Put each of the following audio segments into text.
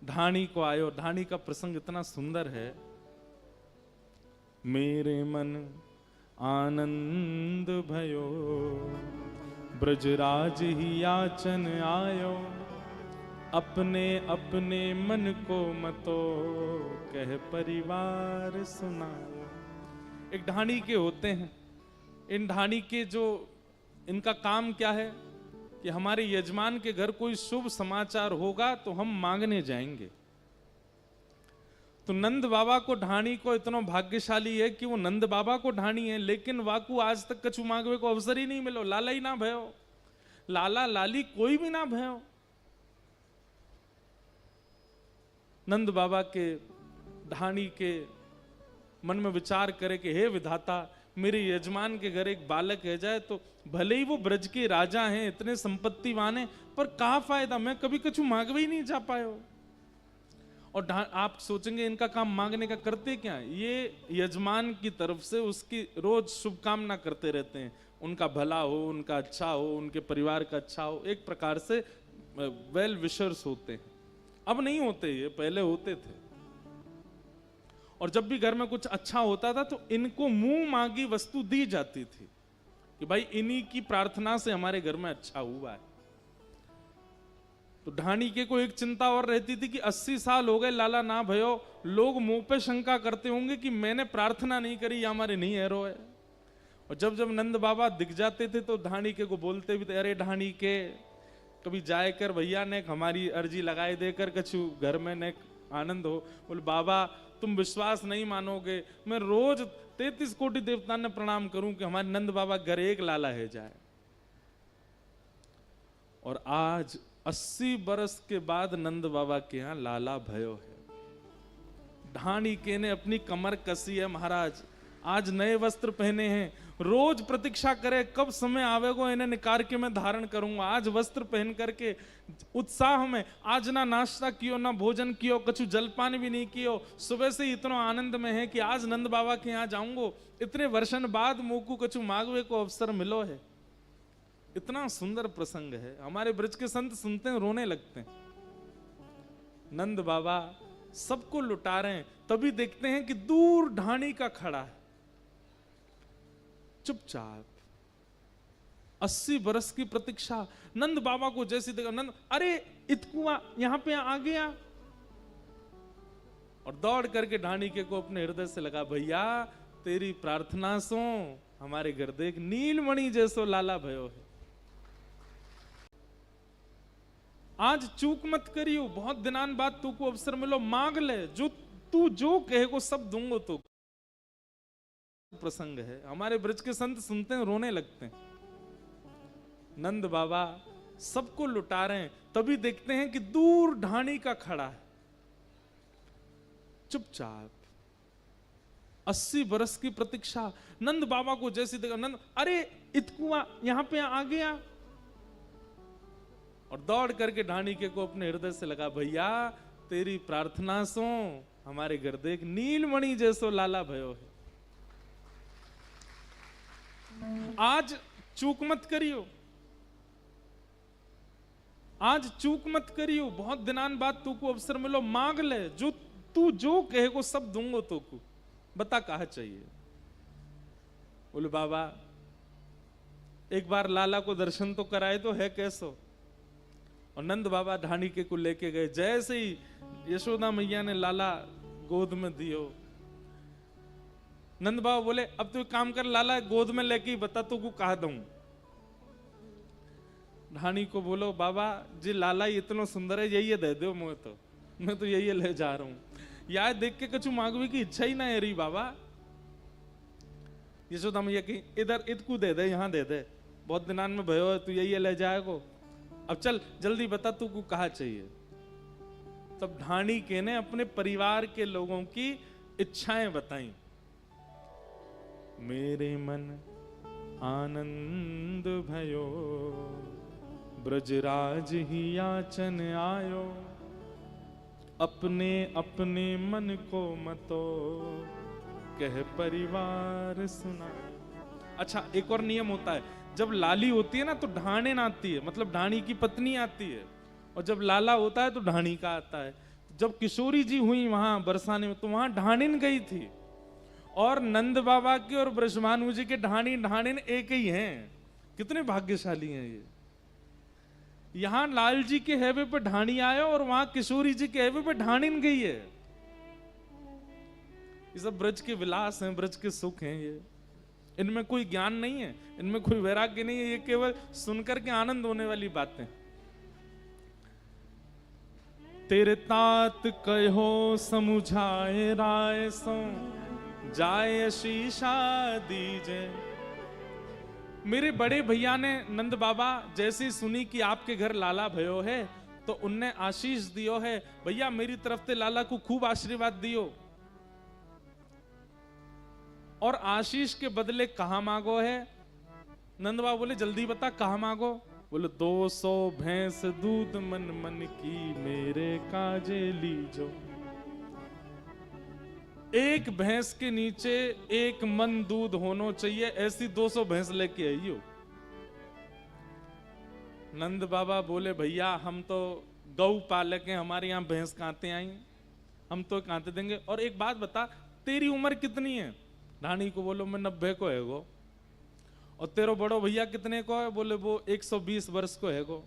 ढाणी को आयो। ढाणी का प्रसंग इतना सुंदर है। मेरे मन आनंद भयो, ब्रजराज ही याचन आयो, अपने अपने मन को मतो, कह परिवार सुनाओ। एक ढाणी के होते हैं। इन ढाणी के जो इनका काम क्या है कि हमारे यजमान के घर कोई शुभ समाचार होगा तो हम मांगने जाएंगे। तो नंद बाबा को ढाणी को इतना भाग्यशाली है कि वो नंद बाबा को ढाणी है, लेकिन वाकू आज तक कछु मांगवे को अवसर ही नहीं मिलो। लाला ही ना भयो, लाला लाली कोई भी ना भयो। नंद बाबा के ढाणी के मन में विचार करे कि हे विधाता, मेरे यजमान के घर एक बालक है जाए तो भले ही वो ब्रज के राजा हैं, इतने संपत्तिवान हैं, पर कहा फायदा, मैं कभी कछु मांगवे ही नहीं जा पायो। और आप सोचेंगे इनका काम मांगने का करते क्या है? ये यजमान की तरफ से उसकी रोज शुभकामना करते रहते हैं, उनका भला हो, उनका अच्छा हो, उनके परिवार का अच्छा हो। एक प्रकार से वेल विशर्स होते हैं। अब नहीं होते, ये पहले होते थे। और जब भी घर में कुछ अच्छा होता था तो इनको मुंह मांगी वस्तु दी जाती थी कि भाई इन्हीं की प्रार्थना से हमारे घर में अच्छा हुआ है। तो ढाणी के को एक चिंता और रहती थी कि 80 साल हो गए लाला ना भयो, लोग मुंह पे शंका करते होंगे कि मैंने प्रार्थना नहीं करी या हमारे नहीं हैरो है। और जब जब नंद बाबा दिख जाते थे तो ढाणी के को बोलते भी थे, अरे ढाणी के कभी जाए कर भैया ने हमारी अर्जी लगाए देकर कछु घर में ने आनंद हो। बोले बाबा तुम विश्वास नहीं मानोगे, मैं रोज 33 कोटि देवता ने प्रणाम करूं कि हमारे नंद बाबा घर एक लाला है जाए। और आज 80 बरस के बाद नंद बाबा के यहां लाला भयो है। ढाणी के ने अपनी कमर कसी है महाराज, आज नए वस्त्र पहने हैं, रोज प्रतीक्षा करे कब समय आवेगो इन्हें निकाल के मैं धारण करूंगा। आज वस्त्र पहन करके उत्साह में, आज ना नाश्ता कियो ना भोजन कियो, कछु जलपान भी नहीं कियो, सुबह से इतना आनंद में है कि आज नंद बाबा के यहाँ जाऊंगो। इतने वर्षन बाद मोकू कछु मांगवे को अवसर मिलो है। इतना सुंदर प्रसंग है। हमारे ब्रज के संत सुनते हैं रोने लगते हैं। नंद बाबा सबको लुटा रहे हैं, तभी देखते हैं कि दूर ढाणी का खड़ा है चुपचाप। 80 बरस की प्रतीक्षा। नंद बाबा को जैसे देखा, नंद अरे इतकुआ यहाँ पे आ गया। और दौड़ करके ढाणी के को अपने हृदय से लगा, भैया तेरी प्रार्थना सो हमारे घर देख नीलमणि जैसो लाला भयो है। आज चूक मत करियो, बहुत दिनान बाद तू को अवसर मिलो, मांग ले, जो तू जो कहे को सब दूंगो। तो प्रसंग है। हमारे ब्रज के संत सुनते हैं रोने लगते हैं। नंद बाबा सबको लुटा रहे हैं, तभी देखते हैं कि दूर ढाणी का खड़ा है चुपचाप। 80 बरस की प्रतीक्षा। नंद बाबा को जैसे देखा, नंद अरे इतकुआ यहाँ पे आ गया। और दौड़ करके ढाणी के को अपने हृदय से लगा, भैया तेरी प्रार्थना सो हमारे घर देख नीलमणि जैसो लाला भयो है। आज चूक मत करियो, आज चूक मत करियो, बहुत दिनान बाद तू को अवसर मिलो, मांग ले, जो तू जो कहे को सब दूंगो। तो को बता कहा चाहिए। बोले बाबा एक बार लाला को दर्शन तो कराए तो है कैसो। और नंद बाबा ढाणी के को लेके गए। जैसे ही यशोदा मैया ने लाला गोद में दियो, नंद बाबा बोले अब तू काम कर, लाला गोद में लेके ही बता तू को कहा दूं। ढाणी को बोलो बाबा जी लाला इतना सुंदर है, यही दे दो मुझे, तो मैं तो यही ले जा रहा हूं। यार देख के कछु मांगवे की इच्छा ही ना है रही बाबा। यशोदा मैया की इधर इतकू दे दे, यहां दे दे, बहुत दिनान में भयो है, तू यही ले जाएगो। अब चल जल्दी बता तू को कहा चाहिए। तब ढाणी के ने अपने परिवार के लोगों की इच्छाएं बताई। मेरे मन आनंद भयो, ब्रजराज ही याचन आयो, अपने अपने मन को मतो, कह परिवार सुना। अच्छा एक और नियम होता है, जब लाली होती है ना तो ढाणेन आती है, मतलब ढाणी की पत्नी आती है, और जब लाला होता है तो ढाणी का आता है। जब किशोरी जी हुई वहां बरसाने में, तो वहां ढाणिन गई थी, और नंद बाबा के और ब्रजभानु जी के ढाणिन एक ही हैं। कितने भाग्यशाली हैं ये। यहां लाल जी के हैवे पे ढाणी आया और वहां किशोरी जी के हैवे पे ढाणिन गई है। ये सब ब्रज के विलास हैं, ब्रज के सुख हैं ये। इनमें कोई ज्ञान नहीं है, इनमें कोई वैराग्य नहीं है, ये केवल सुनकर के आनंद होने वाली बातें। तेरे तात कहो समुझाए राय सो जाए शीशा दीजे। मेरे बड़े भैया ने नंद बाबा जैसी सुनी कि आपके घर लाला भयो है, तो उनने आशीष दियो है, भैया मेरी तरफ से लाला को खूब आशीर्वाद दियो। और आशीष के बदले कहा मांगो है? नंद बाबा बोले जल्दी बता कहा मांगो। बोले 200 भैंस दूध मन मन की मेरे काजे लीजो। एक भैंस के नीचे एक मन दूध होना चाहिए, ऐसी 200 भैंस लेके आइयो। नंद बाबा बोले भैया हम तो गौ पालक हैं, हमारे यहाँ भैंस कांते आई, हम तो कांते देंगे। और एक बात बता, तेरी उम्र कितनी है? ढाणी को बोलो मैं 90 को है गो। और तेरो बड़ो भैया कितने को है? बोले वो 120 वर्ष को है गो।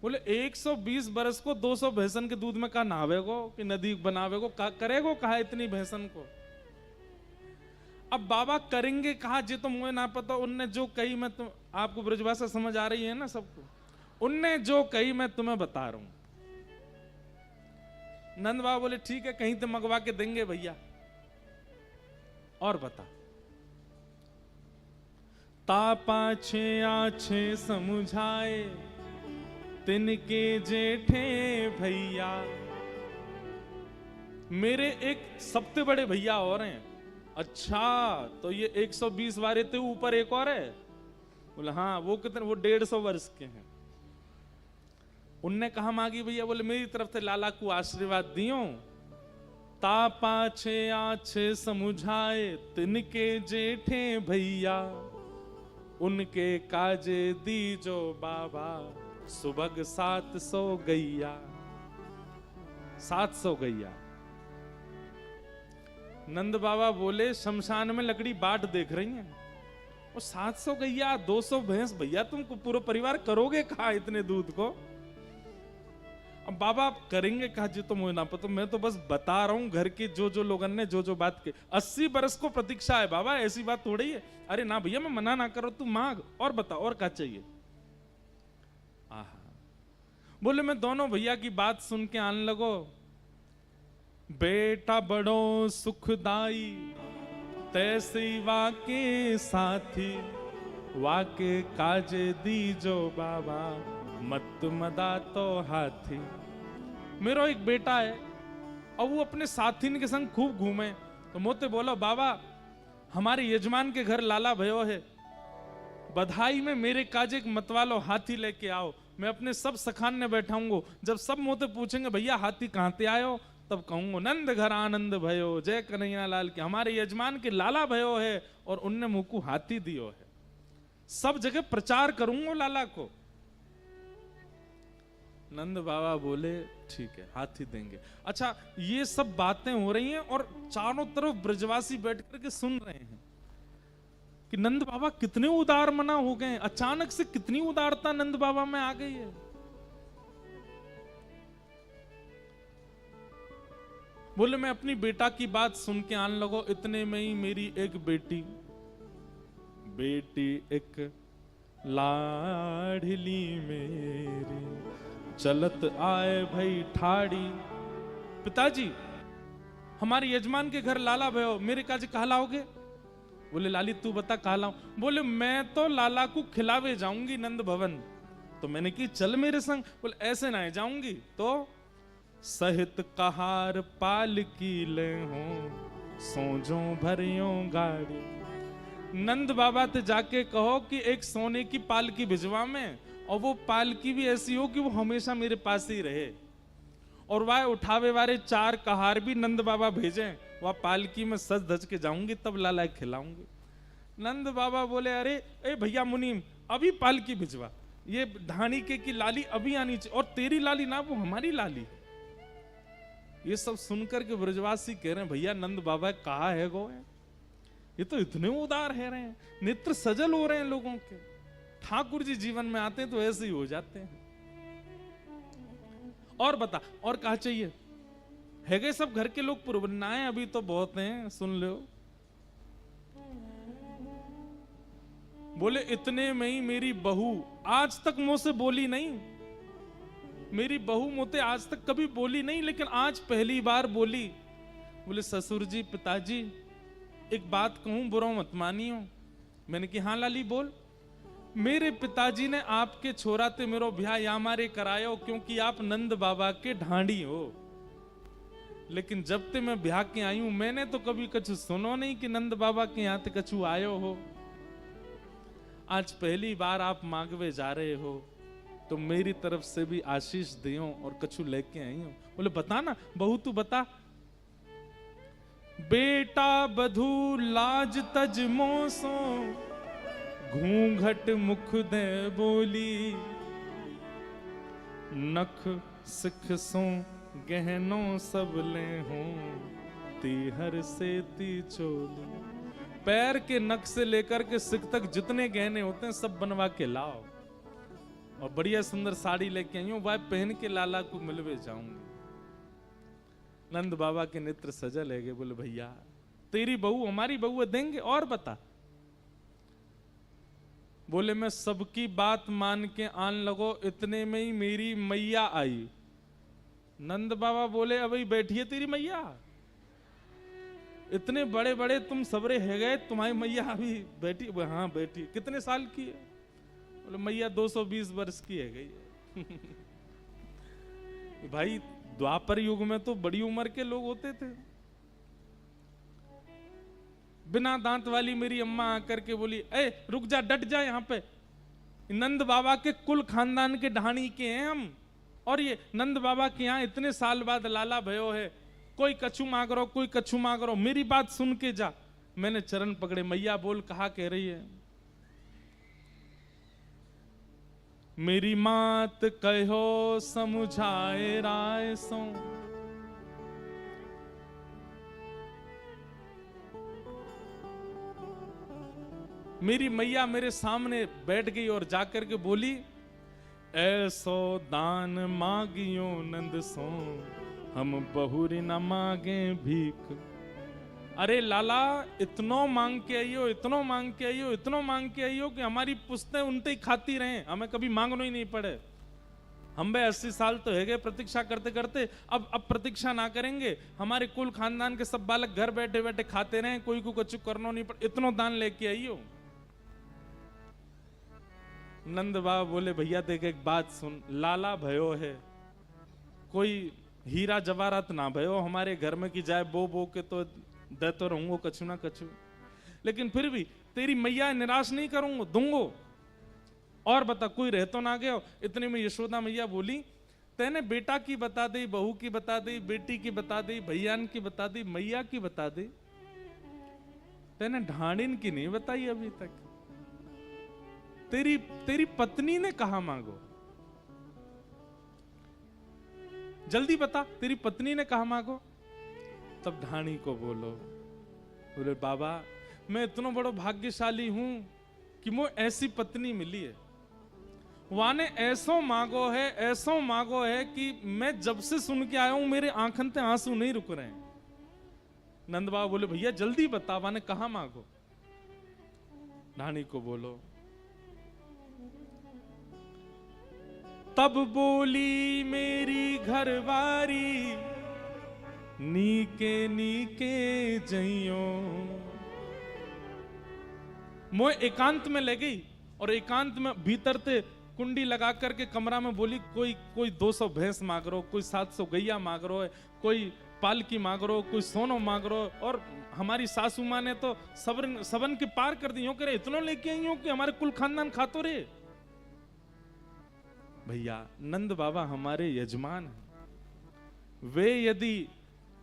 बोले 120 वर्ष को 200 भैंसन के दूध में कहा नहावेगो कि नदी बनावेगो, करेगो कहा इतनी भैंसन को? अब बाबा करेंगे कहा जी तो मुझे ना पता। उनने जो कही, मैं तुम आपको ब्रजभाषा समझ आ रही है ना सबको, उनने जो कही मैं तुम्हें बता रहा हूं। नंद बाबा बोले ठीक है कहीं तो मंगवा के देंगे भैया। और बता। तापाछे आछे समुझाए तिनके जेठे भैया। मेरे एक सबसे बड़े भैया और हैं। अच्छा तो ये 120 वारे थे ऊपर एक और है? बोले हाँ। वो कितने? वो 150 वर्ष के हैं। उनने कहा मांगी भैया? बोले मेरी तरफ से लाला को आशीर्वाद दियो। तापाछे आछे समुझाए तिनके जेठे भैया। उनके काजे दीजो बाबा सुबह 700 गैया। 700 गैया। नंद बाबा बोले शमशान में लकड़ी बाट देख रही हैं और 700 गैया 200 भैंस, भैया तुम पूरा परिवार करोगे कहा इतने दूध को? अब बाबा करेंगे कहा जी तो मुझे ना पता, मैं तो बस बता रहा हूं घर के जो लोगों ने जो बात की। 80 बरस को प्रतीक्षा है बाबा, ऐसी बात थोड़ी है। अरे ना भैया मैं मना ना करो, तू मांग और बता और क्या चाहिए। बोले मैं दोनों भैया की बात सुन के आने लगो। बेटा बड़ो सुखदाई तैसे वाके साथी। वाके काजे दीजो बाबा मत मदा तो हाथी। मेरा एक बेटा है और वो अपने साथीन के संग खूब घूमे, तो मोते बोलो बाबा हमारे यजमान के घर लाला भयो है, बधाई में मेरे काजे मतवालो हाथी लेके आओ। मैं अपने सब सखान ने बैठाऊंगा। जब सब मोते पूछेंगे भैया हाथी कहां से आयो, तब कहूंगा नंद घर आनंद भयो जय कन्हैया लाल के, हमारे यजमान के लाला भयो है और उनने मुझको हाथी दियो है। सब जगह प्रचार करूंगा लाला को। नंद बाबा बोले ठीक है हाथी देंगे। अच्छा ये सब बातें हो रही हैं और चारों तरफ ब्रजवासी बैठ करके सुन रहे हैं कि नंद बाबा कितने उदार मना हो गए। अचानक से कितनी उदारता नंद बाबा में आ गई है। बोले मैं अपनी बेटा की बात सुन के आने लगो। इतने में ही मेरी एक बेटी एक लाडली मेरी चलत आए भाई ठाड़ी। पिताजी हमारे यजमान के घर लाला भयो, मेरे काजी कहा लाओगे? बोले लाली तू बता कहा लाऊं? बोले मैं तो लाला को खिलावे जाऊंगी नंद भवन। तो मैंने की चल मेरे संग। बोले ऐसे ना जाऊंगी तो सहित कहार पाल की ले हो सोजो भरियो गाड़ी। नंद बाबा ते जाके कहो कि एक सोने की पालकी भिजवा में, और वो पालकी भी ऐसी हो कि वो हमेशा मेरे पास ही रहे, और वह उठावे वाले 4 कहार भी नंद बाबा भेजें। वह पालकी में सज धज के जाऊंगी तब लाला खिलाऊंगी। नंद बाबा बोले अरे ए भैया मुनीम अभी पालकी भिजवा, ये ढाणी के की लाली अभी आनी चाहिए, और तेरी लाली ना वो हमारी लाली। ये सब सुनकर के ब्रजवासी कह रहे हैं भैया नंद बाबा कहाँ है गो है, ये तो इतने उदार है रहे हैं, नेत्र सजल हो रहे हैं लोगों के। ठाकुर जी जीवन में आते हैं तो ऐसे ही हो जाते हैं। और बता और कहा चाहिए है गए सब घर के लोग पुरबनाएं अभी तो बहुत हैं, सुन लो। बोले इतने में ही मेरी बहू आज तक मुंह से बोली नहीं, मेरी बहू मुझे आज तक कभी बोली नहीं, लेकिन आज पहली बार बोली। बोले ससुर जी पिताजी एक बात कहूं, बुरा मत मानियो। मैंने कहा हाँ लाली बोल। मेरे पिताजी ने आपके छोरा ते मेरो ब्याह या मारे करायो क्योंकि आप नंद बाबा के ढांडी हो, लेकिन जब ते मैं ब्याह के आई हूं मैंने तो कभी कछु सुनो नहीं कि नंद बाबा के यहाँ ते कछु आयो हो। आज पहली बार आप मांगवे जा रहे हो तो मेरी तरफ से भी आशीष दियो और कछु लेके आई हूं। बोले बता ना बहू तू बता। बेटा बधू लाज तज मोसो घूंघट मुख दे बोली, नख सिख सो गहनो सब ले हो तीहर से ती चोली। पैर के नख से लेकर के सिख तक जितने गहने होते हैं सब बनवा के लाओ, और बढ़िया सुंदर साड़ी लेके आई हूं, वह पहन के लाला को मिलवे जाऊंगी। नंद बाबा के नेत्र सजल है। बोले भैया तेरी बहू हमारी बहू है, देंगे और बता। बोले मैं सबकी बात मान के आन लगो, इतने में ही मेरी मैया आई। नंद बाबा बोले अभी बैठिए तेरी मैया, इतने बड़े बड़े तुम सबरे है गए, तुम्हारी मैया अभी बैठी? हाँ बैठी। कितने साल की है? बोले मैया 220 वर्ष की है गई। भाई द्वापर युग में तो बड़ी उम्र के लोग होते थे। बिना दांत वाली मेरी अम्मा आकर के बोली ए रुक जा, डट जा, यहाँ पे नंद बाबा के कुल खानदान के ढाणी के हैं हम, और ये नंद बाबा के यहाँ इतने साल बाद लाला भयो है, कोई कछु मांग रो कोई कछु मांग रो, मेरी बात सुन के जा। मैंने चरण पकड़े, मैया बोल कहा कह रही है? मेरी मात कहो समुझाए राय सो, मेरी मैया मेरे सामने बैठ गई और जाकर के बोली ऐसो दान मांगियो नंद सो हम बहुरी न मांगे भीख। अरे लाला इतनो मांग के आइयो, इतनो मांग के आइयो, इतनो मांग के आइयो कि हमारी पुश्तें उनते ही खाती रहे, हमें कभी मांगना ही नहीं पड़े। हम भाई 80 साल तो है गए प्रतीक्षा करते करते, अब प्रतीक्षा ना करेंगे, हमारे कुल खानदान के सब बालक घर बैठे बैठे खाते रहे, कोई को कुछ करना नहीं पड़े, इतनो दान लेके आइयो। नंद बाबा बोले भैया देख एक बात सुन, लाला भयो है, कोई हीरा जवाहरात ना भयो हमारे घर में की जाए बो बो के तो दे तो रहूंगो कछु ना कछु, लेकिन फिर भी तेरी मैया निराश नहीं करूंगा, दूंगो। और बता कोई रह तो ना गया? इतने में यशोदा मैया बोली तेने बेटा की बता दी, बहू की बता दी, बेटी की बता दी, भैयान की बता दी, मैया की बता दी, तेने ढांडिन की नहीं बताई अभी तक। तेरी पत्नी ने कहा मांगो, जल्दी बता तेरी पत्नी ने कहा मांगो। तब ढाणी को बोलो, बोले बाबा मैं इतना बड़ा भाग्यशाली हूं कि मुझे ऐसी पत्नी मिली है, वाने ऐसो मांगो है, ऐसो मांगो है कि मैं जब से सुन के आया हूं मेरे आंखन से आंसू नहीं रुक रहे हैं। नंद बाबा बोले भैया जल्दी बता, वाने कहा मांगो। ढाणी को बोलो। तब बोली मेरी घरवारी नीके नीके जइयो। मोए एकांत में ले गई और एकांत में भीतर ते कुंडी लगा करके कमरा में बोली कोई 200 भैंस मांग रो, कोई 700 गैया मांग रो है, कोई पालकी मांग रो, कोई सोनो मांग रो। और हमारी सासू माँ ने तो सबन के पार कर दी, करे इतना लेके आई हो कि हमारे कुल खानदान खातो रे। भैया नंद बाबा हमारे यजमान हैं, वे यदि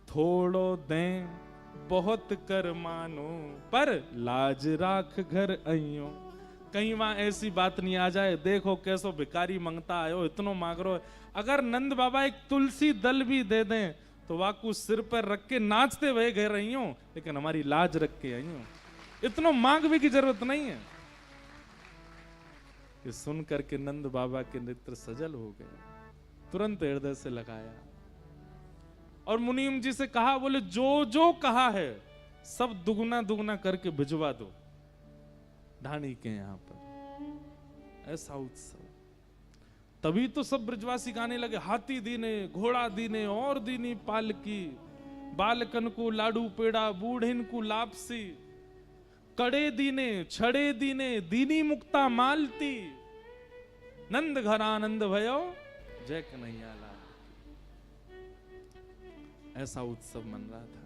थोड़ो दें बहुत कर मानो, पर लाज राख घर आइयो। कहीं वहां ऐसी बात नहीं आ जाए, देखो कैसो भिखारी मंगता आयो, इतनो मांग रो। अगर नंद बाबा एक तुलसी दल भी दे दें तो वाकू सिर पर रख के नाचते हुए गए रही हूं, लेकिन हमारी लाज रख के आई हूं। इतना मांगने की जरूरत नहीं है। ये सुन करके नंद बाबा के नेत्र सजल हो गए, तुरंत हृदय से लगाया और मुनीम जी से कहा, बोले जो जो कहा है सब दुगना दुगना करके भिजवा दो ढाणी के यहां पर। ऐसा उत्सव। तभी तो सब ब्रजवासी गाने लगे, हाथी दीने, घोड़ा दीने, और दीनी पालकी, बालकन को लाडू पेड़ा, बूढ़िन को लापसी, कड़े दीने, छड़े दीने, दीनी मुक्ता मालती, नंद घर आनंद भयो, जय कन्हैया लाल। ऐसा उत्सव मन रहा था।